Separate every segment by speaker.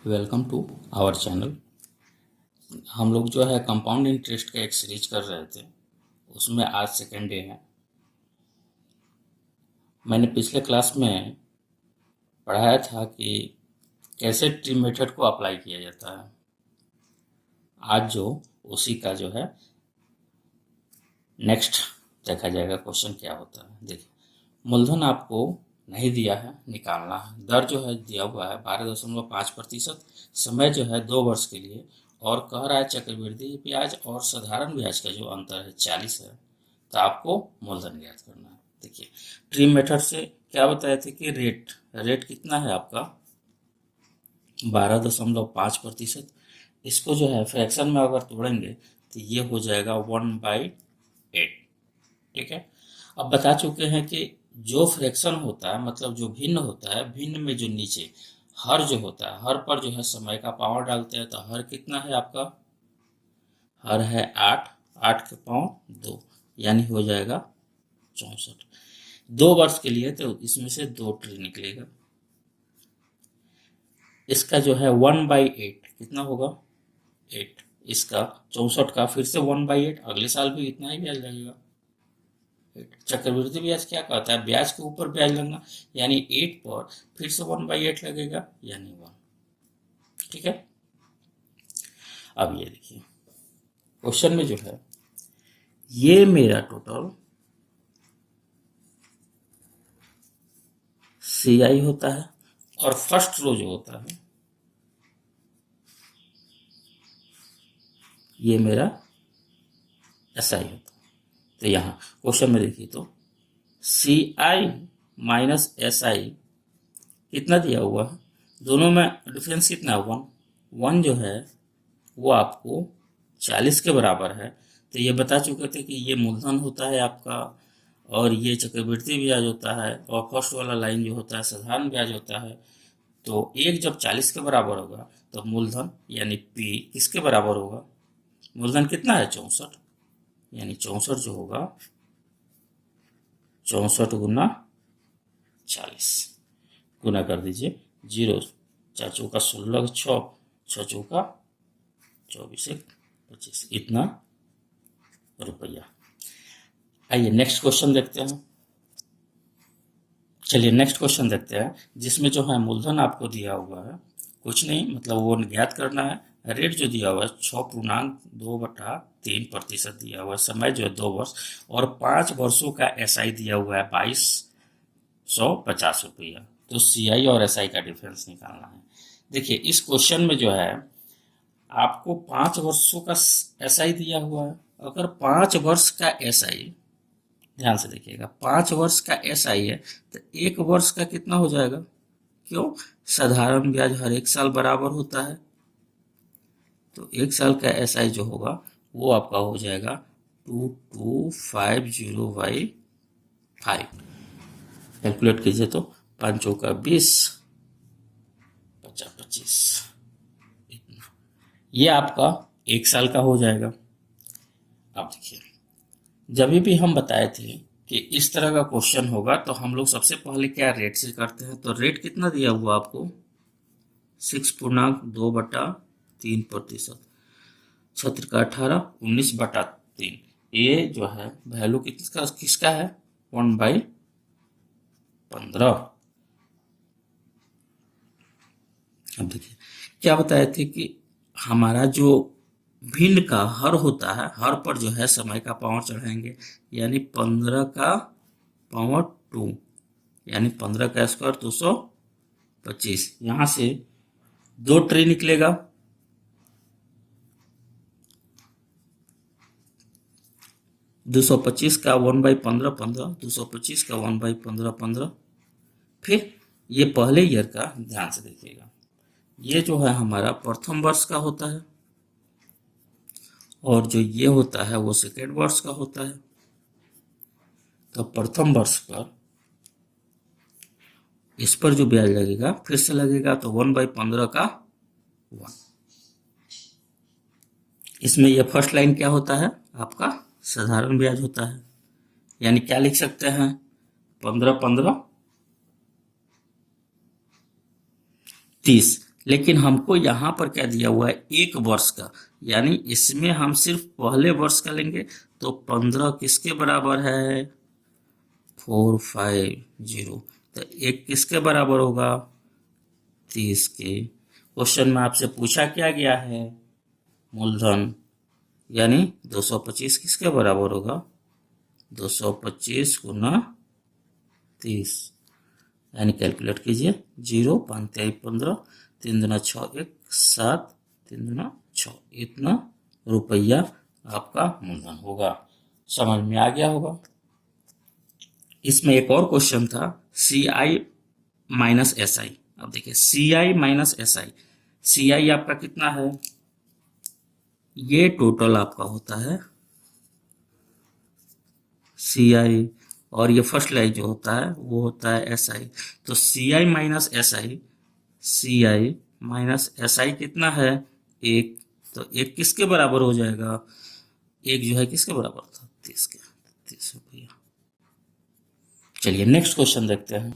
Speaker 1: Welcome to our channel. हम लोग जो है कंपाउंड इंटरेस्ट का एक सीरीज कर रहे थे, उसमें आज सेकेंड डे है। मैंने पिछले क्लास में पढ़ाया था कि कैसे ट्री मेथड को अप्लाई किया जाता है। आज जो उसी का जो है नेक्स्ट देखा जाएगा क्वेश्चन क्या होता है। देखिए, मूलधन आपको नहीं दिया है, निकालना है। दर जो है दिया हुआ है 12.5%, समय जो है 2 वर्ष के लिए, और कह रहा है चक्रवृद्धि ब्याज और साधारण ब्याज का जो अंतर है 40 है। तो आपको मूलधन ज्ञात करना है। देखिए, ट्री मेथड से क्या बताए थे कि रेट कितना है आपका 12.5%। इसको जो है फ्रैक्शन में अगर तोड़ेंगे तो ये हो जाएगा 1/8। ठीक है, अब बता चुके हैं कि जो फ्रैक्शन होता है, मतलब जो भिन्न होता है, भिन्न में जो नीचे हर जो होता है, हर पर जो है समय का पावर डालते हैं। तो हर कितना है आपका, हर है 8, 8 के पाँव 2, यानी हो जाएगा 64। 2 वर्ष के लिए तो इसमें से 2 ट्री निकलेगा। इसका जो है 1/8 कितना होगा 8। इसका 64 का फिर से 1/8, अगले साल भी इतना ही ब्याज लगेगा। चक्रवृद्धि ब्याज क्या कहता है, ब्याज के ऊपर ब्याज लगना, यानी 8 पर फिर से 1/8 लगेगा, यानी 1। ठीक है, अब ये देखिए क्वेश्चन में जो है ये मेरा टोटल CI होता है, और फर्स्ट रो जो होता है ये मेरा SI होता है। तो यहाँ क्वेश्चन में देखिए तो CI माइनस SI कितना दिया हुआ है, दोनों में डिफरेंस कितना है 1। 1 जो है वो आपको 40 के बराबर है। तो ये बता चुके थे कि ये मूलधन होता है आपका, और ये चक्रवृद्धि ब्याज होता है, और फर्स्ट वाला लाइन जो होता है साधारण ब्याज होता है। तो एक जब 40 के बराबर होगा तो मूलधन यानी P किसके बराबर होगा, मूलधन कितना है 64, यानी 64 जो होगा 64 गुना 40 गुना कर दीजिए 0, 4 चौका 16, 6 चौका 24, 25, इतना रुपया। आइए नेक्स्ट क्वेश्चन देखते हैं। चलिए नेक्स्ट क्वेश्चन देखते हैं, जिसमें जो है मूलधन आपको दिया हुआ है कुछ नहीं, मतलब वो ज्ञात करना है। रेट जो दिया हुआ है 6.2/3% दिया हुआ है, समय जो है 2 वर्ष, और 5 वर्षों का SI दिया हुआ है 2250 रुपया। तो CI और SI का डिफरेंस निकालना है। देखिए इस क्वेश्चन में जो है आपको 5 वर्षों का SI दिया हुआ है। अगर 5 वर्ष का SI, ध्यान से देखिएगा, 5 वर्ष का SI है तो 1 वर्ष का कितना हो जाएगा, क्यों, साधारण ब्याज हर एक साल बराबर होता है। तो 1 साल का SI जो होगा वो आपका हो जाएगा 2250/5। कैलकुलेट कीजिए तो 5 चौका 20, 50, 25, ये आपका 1 साल का हो जाएगा। अब देखिए, जब भी हम बताए थे कि इस तरह का क्वेश्चन होगा तो हम लोग सबसे पहले क्या रेट से करते हैं। तो रेट कितना दिया हुआ आपको 6.2/3%, छत्र का 18, 19/3। ये जो है वैल्यू किसका है 1/15। अब देखिए क्या बताए थे कि हमारा जो भिन्न का हर होता है, हर पर जो है समय का पावर चढ़ाएंगे, यानी 15 का पावर 2, यानी 15 का स्क्वायर 225। यहां से 2 ट्री निकलेगा, 225 का 1/15 15, 225 का 1/15 15। फिर ये पहले ईयर का ध्यान से देखिएगा, ये जो है हमारा प्रथम वर्ष का होता है, और जो ये होता है वो सेकेंड वर्ष का होता है। तो प्रथम वर्ष पर इस पर जो ब्याज लगेगा फिर से लगेगा, तो 1/15 का 1। इसमें यह फर्स्ट लाइन क्या होता है आपका साधारण ब्याज होता है, यानी क्या लिख सकते हैं 15 15 30। लेकिन हमको यहाँ पर क्या दिया हुआ है, 1 वर्ष का, यानी इसमें हम सिर्फ पहले वर्ष का लेंगे। तो 15 किसके बराबर है, 450। तो एक किसके बराबर होगा, 30 के। क्वेश्चन में आपसे पूछा क्या गया है, मूलधन, यानी 225 किसके बराबर होगा, 225 गुना 30, यानी कैलकुलेट कीजिए। 0 5 3 15, 3 दूना 6 1 7, 3 दूना 6, इतना रुपया आपका मूलधन होगा। समझ में आ गया होगा। इसमें एक और क्वेश्चन था, सी आई माइनस एस आई। अब देखिए सी I minus S I, C आई आपका कितना है, ये टोटल आपका होता है सी आई, और ये फर्स्ट लाइन जो होता है वो होता है एस आई। तो C I minus S I, C I minus S I कितना है, 1। तो 1 किसके बराबर हो जाएगा, 1 जो है किसके बराबर था, 30 के, 30 रुपया। चलिए नेक्स्ट क्वेश्चन देखते हैं।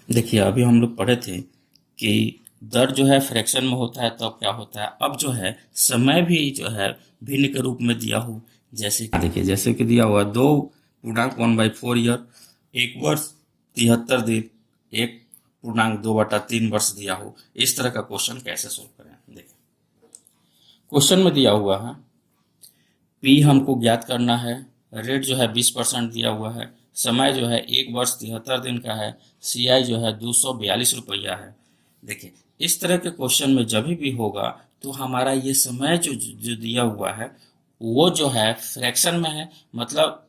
Speaker 1: देखिए अभी हम लोग पढ़े थे कि दर जो है फ्रैक्शन में होता है तो अब क्या होता है, अब जो है समय भी जो है भिन्न के रूप में दिया हो। जैसे कि देखिए, जैसे कि दिया हुआ 2.1/4 ईयर, 1 वर्ष 73 दिन, 1.2/3 वर्ष दिया हो। इस तरह का क्वेश्चन कैसे सोल्व करें, देखिए क्वेश्चन में दिया हुआ है पी हमको ज्ञात करना है, रेट जो है 20% दिया हुआ है, समय जो है 1 वर्ष 73 दिन का है, सी आई जो है 242 रुपया है। देखिए इस तरह के क्वेश्चन में जब भी होगा तो हमारा ये समय जो दिया हुआ है वो जो है फ्रैक्शन में है, मतलब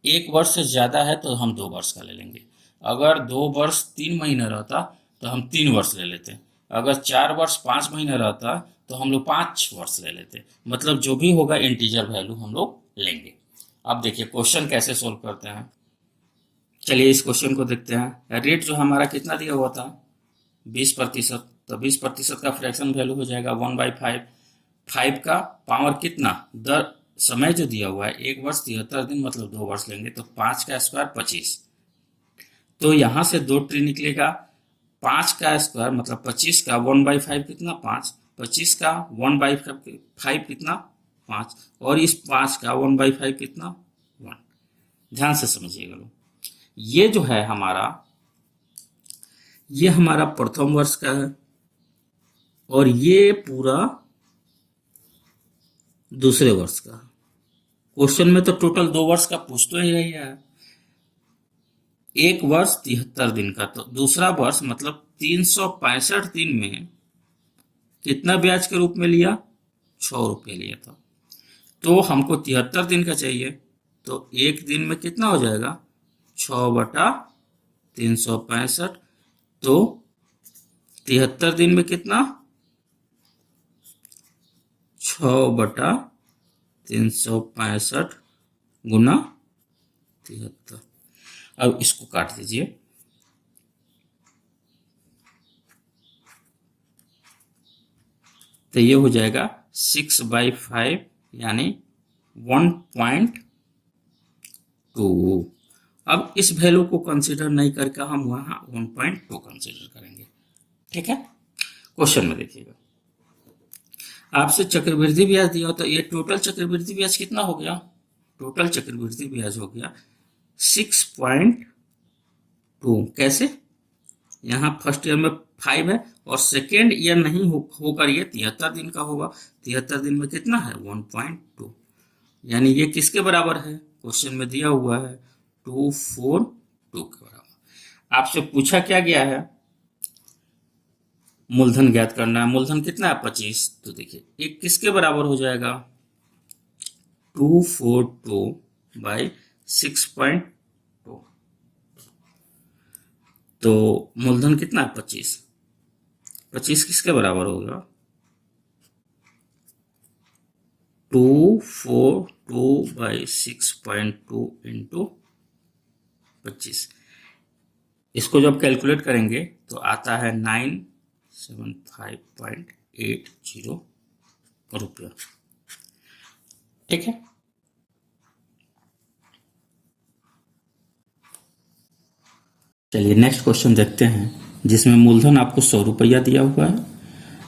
Speaker 1: 1 वर्ष से ज़्यादा है तो हम 2 वर्ष का ले लेंगे। अगर 2 वर्ष 3 महीने रहता तो हम 3 वर्ष ले लेते। अगर 4 वर्ष 5 महीने रहता तो हम लोग 5 वर्ष ले लेते। मतलब जो भी होगा इंटीजर वैल्यू हम लोग लेंगे। अब देखिए क्वेश्चन कैसे सोल्व करते हैं। चलिए इस क्वेश्चन को देखते हैं। रेट जो हमारा कितना दिया हुआ था, 20%। तो 20% का फ्रैक्शन वैल्यू हो जाएगा 1/5। 5 का पावर कितना, दर समय जो दिया हुआ है 1 वर्ष 73 दिन, मतलब 2 वर्ष लेंगे। तो 5 का स्क्वायर 25। तो यहाँ से 2 ट्री निकलेगा। 5 का स्क्वायर मतलब 25 का 1/5 कितना, 5। 25 का 1/5 कितना, 5। और इस 5 का 1/5 कितना, 1। ध्यान से समझिएगा लोग। ये जो है हमारा, ये हमारा प्रथम वर्ष का है, और ये पूरा दूसरे वर्ष का। क्वेश्चन में तो टोटल 2 वर्ष का पूछ तो ही रही है। 1 वर्ष 73 दिन का, तो दूसरा वर्ष मतलब 365 दिन में कितना ब्याज के रूप में लिया, 6 रुपये लिया था। तो हमको 73 दिन का चाहिए, तो एक दिन में कितना हो जाएगा, 6/365। तो 73 दिन में कितना, 6/365 गुना 73। अब इसको काट दीजिए। तो ये हो जाएगा 6/5, यानी 1.2। अब इस वैल्यू को कंसीडर नहीं करके हम वहां 1.2 कंसीडर करेंगे। ठीक है। क्वेश्चन में देखिएगा, आपसे चक्रवृद्धि ब्याज दिया हो, तो ये टोटल चक्रवृद्धि ब्याज कितना हो गया, टोटल चक्रवृद्धि ब्याज हो गया 6.2। कैसे, यहाँ फर्स्ट ईयर में 5 है और सेकेंड ईयर नहीं होकर ये 73 दिन का होगा। 73 दिन में कितना है, 1.2, यानी ये किसके बराबर है, क्वेश्चन में दिया हुआ है 242 के बराबर। आपसे पूछा क्या गया है, मूलधन ज्ञात करना है। मूलधन कितना है, 25। तो देखिए एक किसके बराबर हो जाएगा, 242/6.2। तो मूलधन कितना है, 25। 25 किसके बराबर होगा, 242/6.2 इंटू 25। इसको जब कैलकुलेट करेंगे तो आता है 975.80 रुपया। ठीक है। चलिए नेक्स्ट क्वेश्चन देखते हैं। जिसमें मूलधन आपको 100 रुपया दिया हुआ है,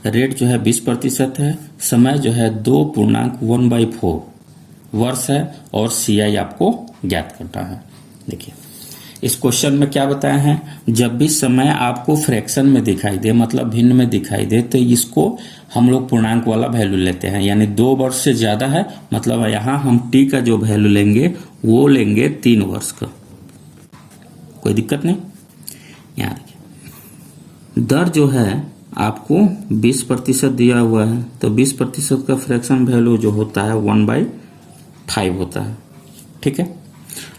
Speaker 1: रेट जो है 20% है, समय जो है 2.1/4 वर्ष है और CI आपको ज्ञात करना है। देखिए इस क्वेश्चन में क्या बताया है, जब भी समय आपको फ्रैक्शन में दिखाई दे, मतलब भिन्न में दिखाई दे, तो इसको हम लोग पूर्णांक वाला वैल्यू लेते हैं, यानी 2 वर्ष से ज्यादा है, मतलब यहाँ हम t का जो वैल्यू लेंगे वो लेंगे 3 वर्ष का। कोई दिक्कत नहीं। यहाँ देखिए दर जो है आपको 20% दिया हुआ है, तो 20% का फ्रैक्शन वैल्यू जो होता है 1/5 होता है। ठीक है,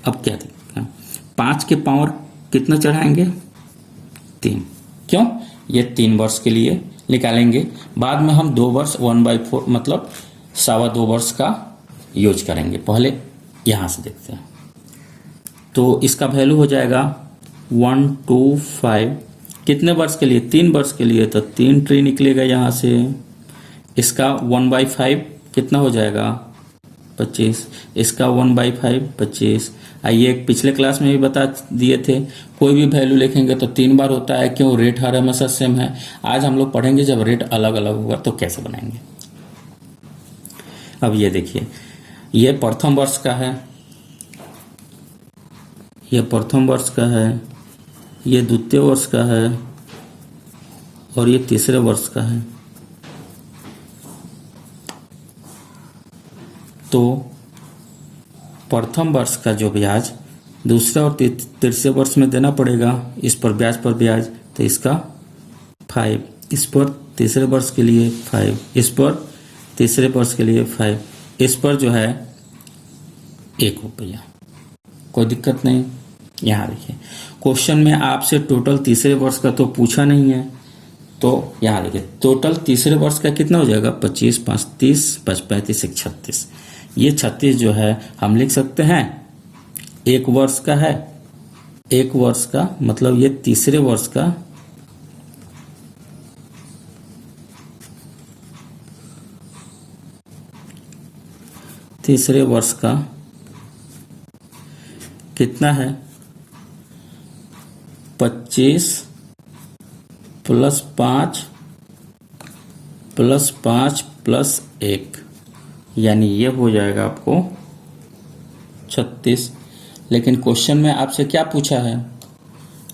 Speaker 1: अब क्या देखते हैं, 5 के पावर कितना चढ़ाएंगे, 3। क्यों, ये 3 वर्ष के लिए निकालेंगे, बाद में हम 2 वर्ष 1/4 मतलब 2.25 वर्ष का यूज करेंगे। पहले यहां से देखते हैं, तो इसका वैल्यू हो जाएगा 125 कितने वर्ष के लिए, 3 वर्ष के लिए, तो 3 ट्री निकलेगा यहाँ से। इसका 1/5 कितना हो जाएगा, 25। इसका 1/5 25। आइए पिछले क्लास में भी बता दिए थे, कोई भी वैल्यू लिखेंगे तो 3 बार होता है, क्यों, रेट हर हमेशा सेम है। आज हम लोग पढ़ेंगे जब रेट अलग अलग होगा तो कैसे बनाएंगे। अब ये देखिए, ये प्रथम वर्ष का है, ये प्रथम वर्ष का है, ये द्वितीय वर्ष का है और ये तीसरे वर्ष का है। तो प्रथम वर्ष का जो ब्याज दूसरे और तीसरे वर्ष में देना पड़ेगा, इस पर ब्याज पर ब्याज, तो इसका 5, इस पर तीसरे वर्ष के लिए 5, इस पर तीसरे वर्ष के लिए 5, इस पर जो है 1 रुपया। कोई दिक्कत नहीं। यहाँ देखिए क्वेश्चन में आपसे टोटल तीसरे वर्ष का तो पूछा नहीं है, तो यहाँ देखिए टोटल तीसरे वर्ष का कितना हो जाएगा, 25 5 30 5 35 1 36। ये 36 जो है हम लिख सकते हैं 1 वर्ष का है, 1 वर्ष का मतलब ये तीसरे वर्ष का कितना है, 25 + 5 + 5 + 1, यानी ये हो जाएगा आपको 36। लेकिन क्वेश्चन में आपसे क्या पूछा है,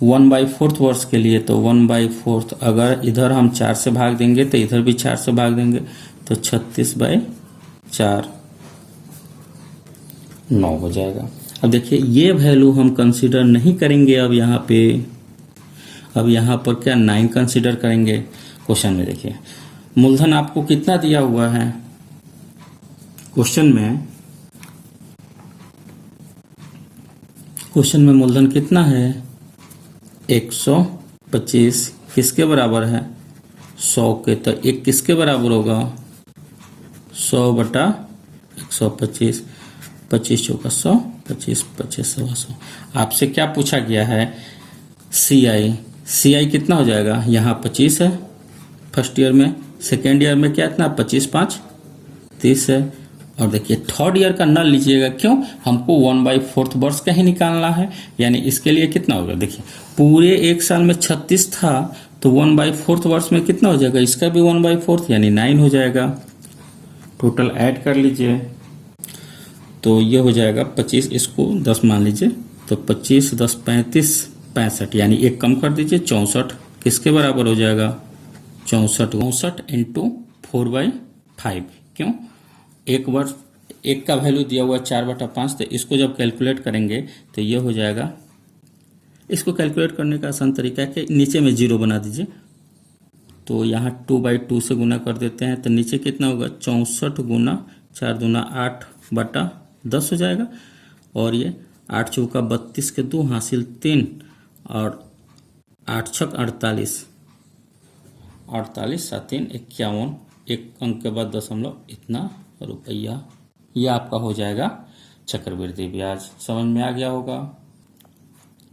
Speaker 1: 1/4 वर्ष के लिए, तो 1/4 अगर इधर हम 4 से भाग देंगे तो इधर भी 4 से भाग देंगे, तो 36/4 9 हो जाएगा। अब देखिए ये वैल्यू हम कंसीडर नहीं करेंगे, अब यहाँ पे, अब यहाँ पर क्या 9 कंसीडर करेंगे। क्वेश्चन में देखिए मूलधन आपको कितना दिया हुआ है, क्वेश्चन में मूलधन कितना है, 125। किसके बराबर है, 100 के, तो 1 किसके बराबर होगा, 100/125, 25 चौका 100, 25 25 100। आपसे क्या पूछा गया है, CI कितना हो जाएगा, यहाँ 25 है फर्स्ट ईयर में, सेकेंड ईयर में क्या इतना 25 5 30 है। और देखिए थर्ड ईयर का न लीजिएगा, क्यों, हमको 1/4 वर्ष का ही निकालना है, यानी इसके लिए कितना होगा, देखिए पूरे 1 साल में 36 था, तो 1/4 वर्ष में कितना हो जाएगा, इसका भी 1/4 यानी 9 हो जाएगा। टोटल ऐड कर लीजिए, तो ये हो जाएगा 25, इसको 10 मान लीजिए, तो 25 10 35 65, यानी 1 कम कर दीजिए, 64 किसके बराबर हो जाएगा, 64 × 4/5। क्यों, 1 वर्ष 1 का वैल्यू दिया हुआ 4/5, तो इसको जब कैलकुलेट करेंगे तो ये हो जाएगा। इसको कैलकुलेट करने का आसान तरीका है कि नीचे में 0 बना दीजिए, तो यहाँ 2/2 से गुना कर देते हैं, तो नीचे कितना होगा, 64 × 4 दूना 8/10 हो जाएगा। और ये 8 चौका 32 के 2 हासिल 3 और 8 छक 48, 7 3 51, 1 अंक के बाद दशमलव, इतना रुपया। ये आपका हो जाएगा चक्रवृद्धि ब्याज। समझ में आ गया होगा।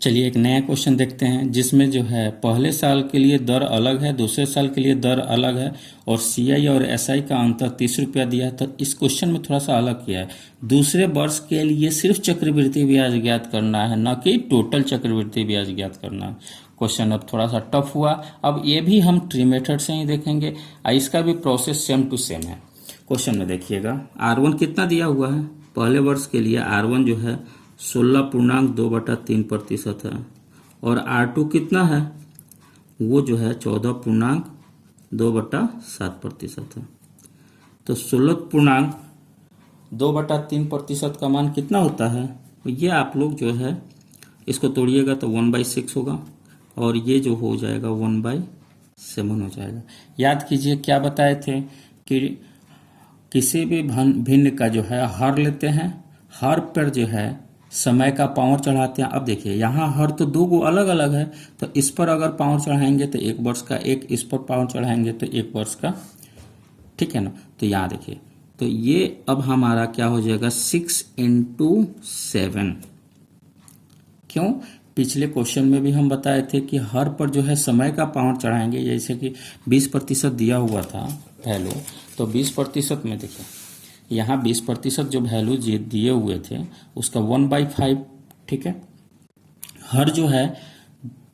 Speaker 1: चलिए एक नया क्वेश्चन देखते हैं, जिसमें जो है पहले साल के लिए दर अलग है, दूसरे साल के लिए दर अलग है, और CI और SI का अंतर 30 रुपया दिया है। तो इस क्वेश्चन में थोड़ा सा अलग किया है, दूसरे वर्ष के लिए सिर्फ चक्रवृद्धि ब्याज ज्ञात करना है, न कि टोटल चक्रवृद्धि ब्याज ज्ञात करना है। क्वेश्चन अब थोड़ा सा टफ हुआ। अब ये भी हम ट्री मेथड से ही देखेंगे, इसका भी प्रोसेस सेम टू सेम है। क्वेश्चन में देखिएगा, R1 कितना दिया हुआ है, पहले वर्ष के लिए R1 जो है 16.2/3% है, और R2 कितना है, वो जो है 14.2/7% है। तो 16.2/3% का मान कितना होता है, तो ये आप लोग जो है इसको तोड़िएगा तो 1/6 होगा, और ये जो हो जाएगा 1/7 हो जाएगा। याद कीजिए क्या बताए थे कि किसी भी भिन्न का जो है हर लेते हैं, हर पर जो है समय का पावर चढ़ाते हैं। अब देखिए यहाँ हर तो दो गो अलग अलग है, तो इस पर अगर पावर चढ़ाएंगे तो 1 वर्ष का, एक इस पर पावर चढ़ाएंगे तो 1 वर्ष का, ठीक है ना। तो यहाँ देखिए, तो ये अब हमारा क्या हो जाएगा 6 × 7। क्यों, पिछले क्वेश्चन में भी हम बताए थे कि हर पर जो है समय का पावर चढ़ाएंगे, जैसे कि 20% दिया हुआ था वैल्यू, तो 20% में देखिए यहाँ 20% जो वैल्यू दिए हुए थे उसका 1/5, ठीक है। हर जो है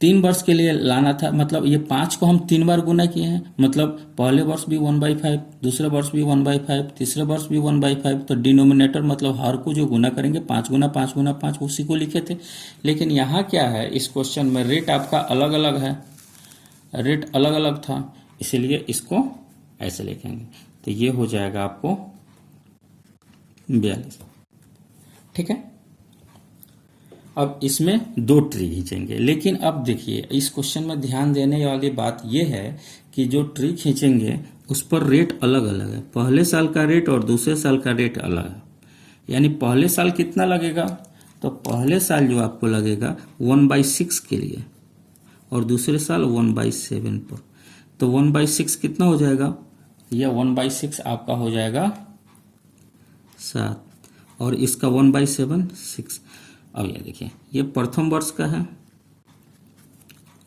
Speaker 1: 3 वर्ष के लिए लाना था, मतलब ये 5 को हम 3 बार गुना किए हैं, मतलब पहले वर्ष भी 1/5, दूसरे वर्ष भी 1/5, तीसरे वर्ष भी 1/5। तो डिनोमिनेटर मतलब हर को जो गुना करेंगे 5 × 5 × 5 उसी को लिखे थे। लेकिन यहाँ क्या है, इस क्वेश्चन में रेट आपका अलग अलग है, रेट अलग अलग था, इसीलिए इसको ऐसे लिखेंगे। तो ये हो जाएगा आपको 42, ठीक है। अब इसमें 2 ट्री खींचेंगे, लेकिन अब देखिए इस क्वेश्चन में ध्यान देने वाली बात यह है कि जो ट्री खींचेंगे उस पर रेट अलग अलग है। पहले साल का रेट और दूसरे साल का रेट अलग है। यानी पहले साल कितना लगेगा, तो पहले साल जो आपको लगेगा 1/6 के लिए, और दूसरे साल 1/7 पर। तो 1/6 कितना हो जाएगा, यह 1/6 आपका हो जाएगा 7, और इसका 1/7 6। अब ये देखिए, ये प्रथम वर्ष का है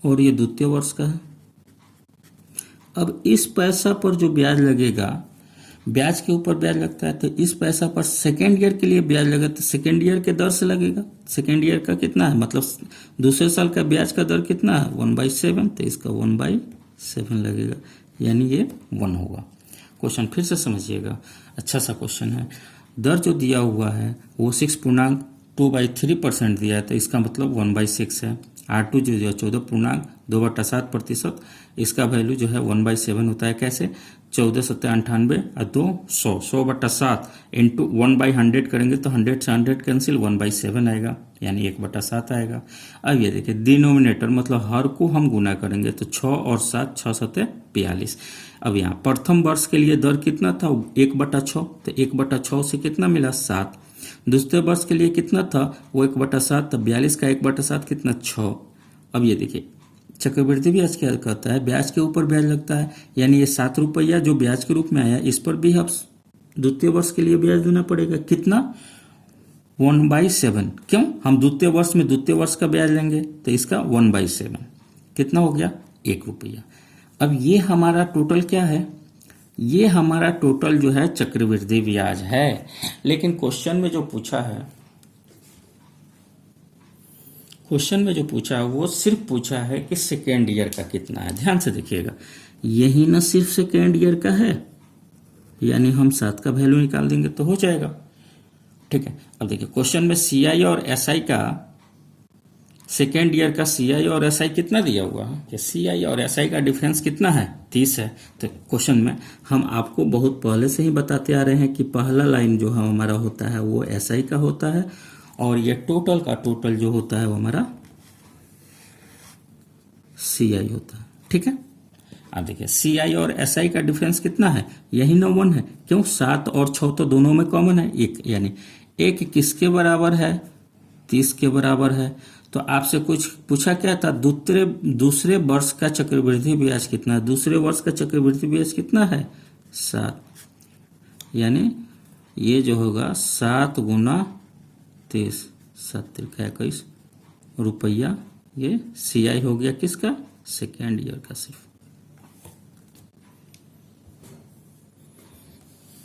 Speaker 1: और ये द्वितीय वर्ष का है। अब इस पैसा पर जो ब्याज लगेगा, ब्याज के ऊपर ब्याज लगता है, तो इस पैसा पर सेकेंड ईयर के लिए ब्याज लगेगा, तो सेकेंड ईयर के दर से लगेगा। सेकेंड ईयर का कितना है, मतलब दूसरे साल का ब्याज का दर कितना है 1/7, तो इसका 1/7 लगेगा, यानी ये 1 होगा। क्वेश्चन फिर से समझिएगा, अच्छा सा क्वेश्चन है। दर जो दिया हुआ है वो 6.2/3% दिया है, तो इसका मतलब 1/6 है। R2 जो है 14.2/7%, इसका वैल्यू जो है 1/7 होता है। कैसे, 14 × 7 = 98 और 2 100, 100/7 इंटू 1/100 करेंगे तो 100 से 100 कैंसिल, 1/7 आएगा, यानी 1/7 आएगा। अब ये देखिए डिनोमिनेटर मतलब हर को हम गुना करेंगे तो 6 और 7, 6 × 7 = 42। अब यहाँ प्रथम वर्ष के लिए दर कितना था 1/6, तो 1/6 से कितना मिला 7। दूसरे वर्ष के लिए कितना था वो 1/7, तो 42 का 1/7 कितना 6। अब ये देखिए चक्रवृद्धि ब्याज क्या कहता है, ब्याज के ऊपर ब्याज लगता है, यानी ये 7 रुपया जो ब्याज के रूप में आया इस पर भी अब द्वितीय वर्ष के लिए ब्याज देना पड़ेगा। कितना 1/7। क्यों, हम द्वितीय वर्ष में द्वितीय वर्ष का ब्याज लेंगे, तो इसका 1/7 कितना हो गया 1 रुपया। अब ये हमारा टोटल क्या है, ये हमारा टोटल जो है चक्रवृद्धि ब्याज है। लेकिन क्वेश्चन में जो पूछा है, क्वेश्चन में जो पूछा है वो सिर्फ पूछा है कि सेकेंड ईयर का कितना है। ध्यान से देखिएगा, यही ना सिर्फ सेकेंड ईयर का है, यानी हम 7 का वैल्यू निकाल देंगे तो हो जाएगा, ठीक है। अब देखिए क्वेश्चन में CI और SI का, सेकेंड ईयर का CI और SI कितना दिया हुआ है, कि CI और SI का डिफरेंस कितना है 30 है। तो क्वेश्चन में हम आपको बहुत पहले से ही बताते आ रहे हैं कि पहला लाइन जो हमारा होता है वो SI का होता है, और ये टोटल का टोटल जो होता है वो हमारा CI होता है, ठीक है। अब देखिए CI और SI का डिफरेंस कितना है, यही 1 है। क्यों, 7 और 6 तो दोनों में कॉमन है 1, यानी 1 किसके बराबर है 30 के बराबर है। तो आपसे कुछ पूछा क्या था, दूसरे वर्ष का चक्रवृद्धि ब्याज कितना है, दूसरे वर्ष का चक्रवृद्धि ब्याज कितना है 7, यानी ये जो होगा 7 × 30, 7 × 21 रुपया। ये CI हो गया किसका, सेकेंड ईयर का। सिर्फ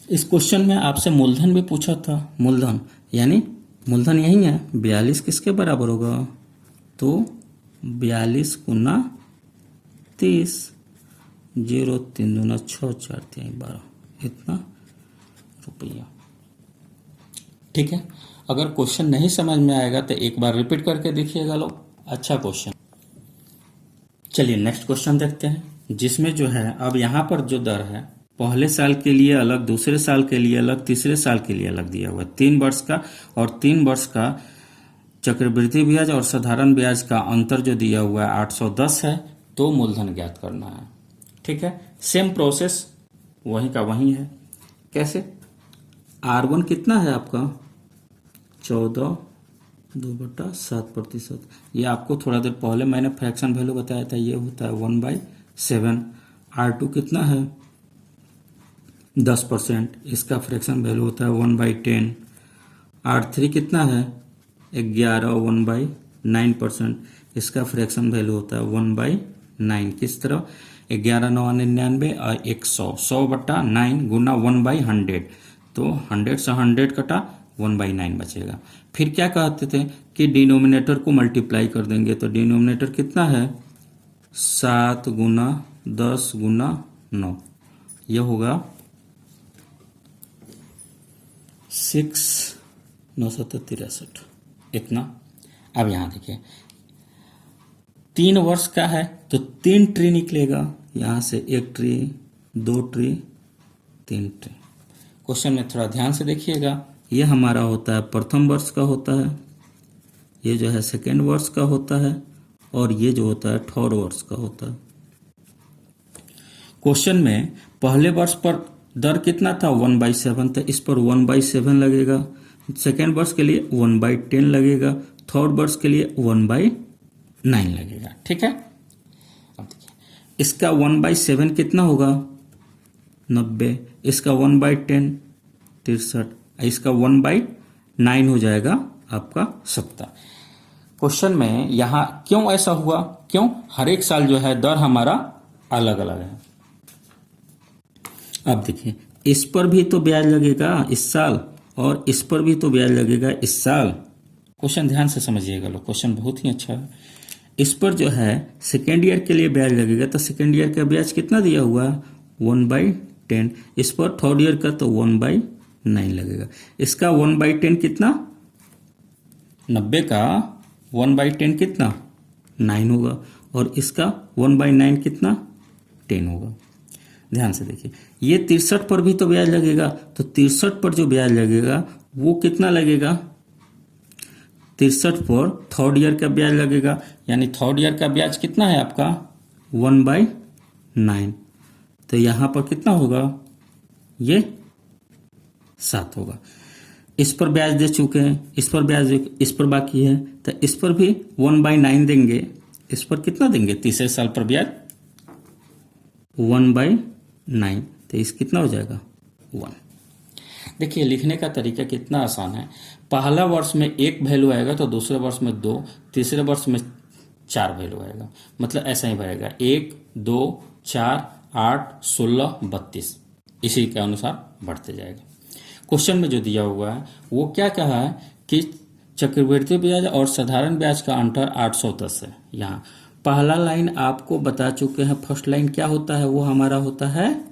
Speaker 1: इस क्वेश्चन में आपसे मूलधन भी पूछा था, मूलधन यानी मूलधन यही है 42 किसके बराबर होगा, तो 42 गुना 30, 0 3 दूना 6 4 3 12, इतना रुपया। ठीक है, अगर क्वेश्चन नहीं समझ में आएगा तो एक बार रिपीट करके देखिएगा लोग, अच्छा क्वेश्चन। चलिए नेक्स्ट क्वेश्चन देखते हैं, जिसमें जो है अब यहाँ पर जो दर है पहले साल के लिए अलग, दूसरे साल के लिए अलग, तीसरे साल के लिए अलग दिया हुआ है। 3 वर्ष का और 3 वर्ष का चक्रवृद्धि ब्याज और साधारण ब्याज का अंतर जो दिया हुआ है 810 है, तो मूलधन ज्ञात करना है। ठीक है, सेम प्रोसेस वही का वही है। कैसे? R1 कितना है आपका 14.2/7%। ये आपको थोड़ा देर पहले मैंने फ्रैक्शन वैल्यू बताया था, ये होता है 1/7। R2 कितना है 10%, इसका फ्रैक्शन वैल्यू होता है 1/10। R3 कितना है 11, 1/9%, इसका फ्रैक्शन वैल्यू होता है 1/9। किस तरह 11 9 99 और 100, 100/9 गुना 1/100, तो 100 से 100 कटा 1/9 बचेगा। फिर क्या कहते थे कि डिनोमिनेटर को मल्टीप्लाई कर देंगे, तो डिनोमिनेटर कितना है 7 गुना 10 गुना 9, यह होगा 6 9 7 63, इतना। अब यहाँ देखिए 3 वर्ष का है तो 3 ट्री निकलेगा, यहाँ से 1 ट्री 2 ट्री 3 ट्री। क्वेश्चन में थोड़ा ध्यान से देखिएगा, ये हमारा होता है प्रथम वर्ष का होता है, ये जो है सेकेंड वर्ष का होता है, और ये जो होता है थर्ड वर्ष का होता है। क्वेश्चन में पहले वर्ष पर दर कितना था 1/7, तो इस पर 1/7 लगेगा। सेकेंड वर्ष के लिए 1/10 लगेगा, थर्ड वर्ष के लिए 1/9 लगेगा। ठीक है, अब देखिए इसका 1/7 कितना होगा 90, इसका 1/10 63, इसका 1/9 हो जाएगा आपका 70। क्वेश्चन में यहाँ क्यों ऐसा हुआ, क्यों हर एक साल जो है दर हमारा अलग अलग है। अब देखिए इस पर भी तो ब्याज लगेगा इस साल, और इस पर भी तो ब्याज लगेगा इस साल। क्वेश्चन ध्यान से समझिएगा लोग, क्वेश्चन बहुत ही अच्छा है। इस पर जो है सेकेंड ईयर के लिए ब्याज लगेगा, तो सेकेंड ईयर का ब्याज कितना दिया हुआ है 1/10, इस पर थर्ड ईयर का तो 1/9 लगेगा। इसका 1/10 कितना 90 का 1/10 कितना 9 होगा, और इसका 1/9 कितना 10 होगा। ध्यान से देखिए ये 63 पर भी तो ब्याज लगेगा, तो 63 पर जो ब्याज लगेगा वो कितना लगेगा 63 पर थर्ड ईयर का ब्याज लगेगा, यानी थर्ड ईयर का ब्याज कितना है आपका 1/9, तो यहां पर कितना होगा ये 7 होगा। इस पर ब्याज दे चुके हैं, इस पर ब्याज इस पर बाकी है, तो इस पर भी 1/9 देंगे। इस पर कितना देंगे तीसरे साल पर ब्याज 1/9, तो इस कितना हो जाएगा 1। देखिए लिखने का तरीका कितना आसान है। पहला वर्ष में 1 वैल्यू आएगा तो दूसरे वर्ष में 2, तीसरे वर्ष में 4 वैल्यू आएगा, मतलब ऐसा ही बढ़ेगा 1 2 4 8 16 32, इसी के अनुसार बढ़ते जाएगा। क्वेश्चन में जो दिया हुआ है वो क्या कहा है कि चक्रवृद्धि ब्याज और साधारण ब्याज का अंतर 810 है। यहाँ पहला लाइन आपको बता चुके हैं, फर्स्ट लाइन क्या होता है वो हमारा होता है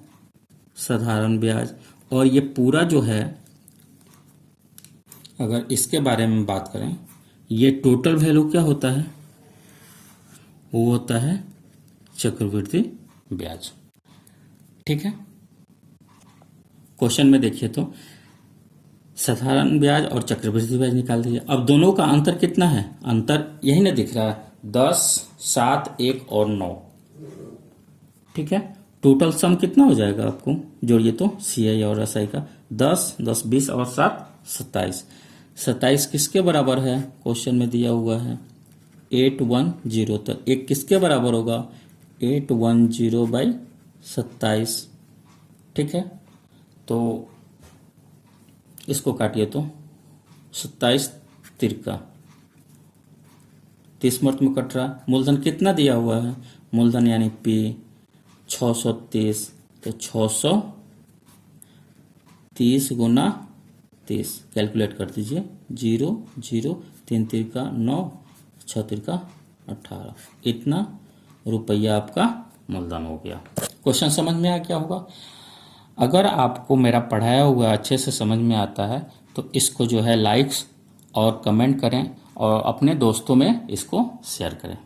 Speaker 1: साधारण ब्याज, और ये पूरा जो है अगर इसके बारे में बात करें, ये टोटल वैल्यू क्या होता है वो होता है चक्रवृद्धि ब्याज। ठीक है, क्वेश्चन में देखिए तो साधारण ब्याज और चक्रवृद्धि ब्याज निकाल दीजिए। अब दोनों का अंतर कितना है, अंतर यही ना दिख रहा है 10 7 1 और 9। ठीक है, टोटल सम कितना हो जाएगा आपको जोड़िए तो CI और SI का 10 10 20 और 7 27। 27 किसके बराबर है क्वेश्चन में दिया हुआ है 810, तो 1 किसके बराबर होगा 810/27। ठीक है, तो इसको काटिए तो 27 तिरका 30 मर्त में कट रहा। मूलधन कितना दिया हुआ है, मूलधन यानी P 630, तो 630 गुना 30 कैलकुलेट कर दीजिए 0 0 3 तिरका 9 6 तिरका 18, इतना रुपया आपका मूलधन हो गया। क्वेश्चन समझ में आ क्या होगा? अगर आपको मेरा पढ़ाया हुआ अच्छे से समझ में आता है तो इसको जो है लाइक्स और कमेंट करें और अपने दोस्तों में इसको शेयर करें।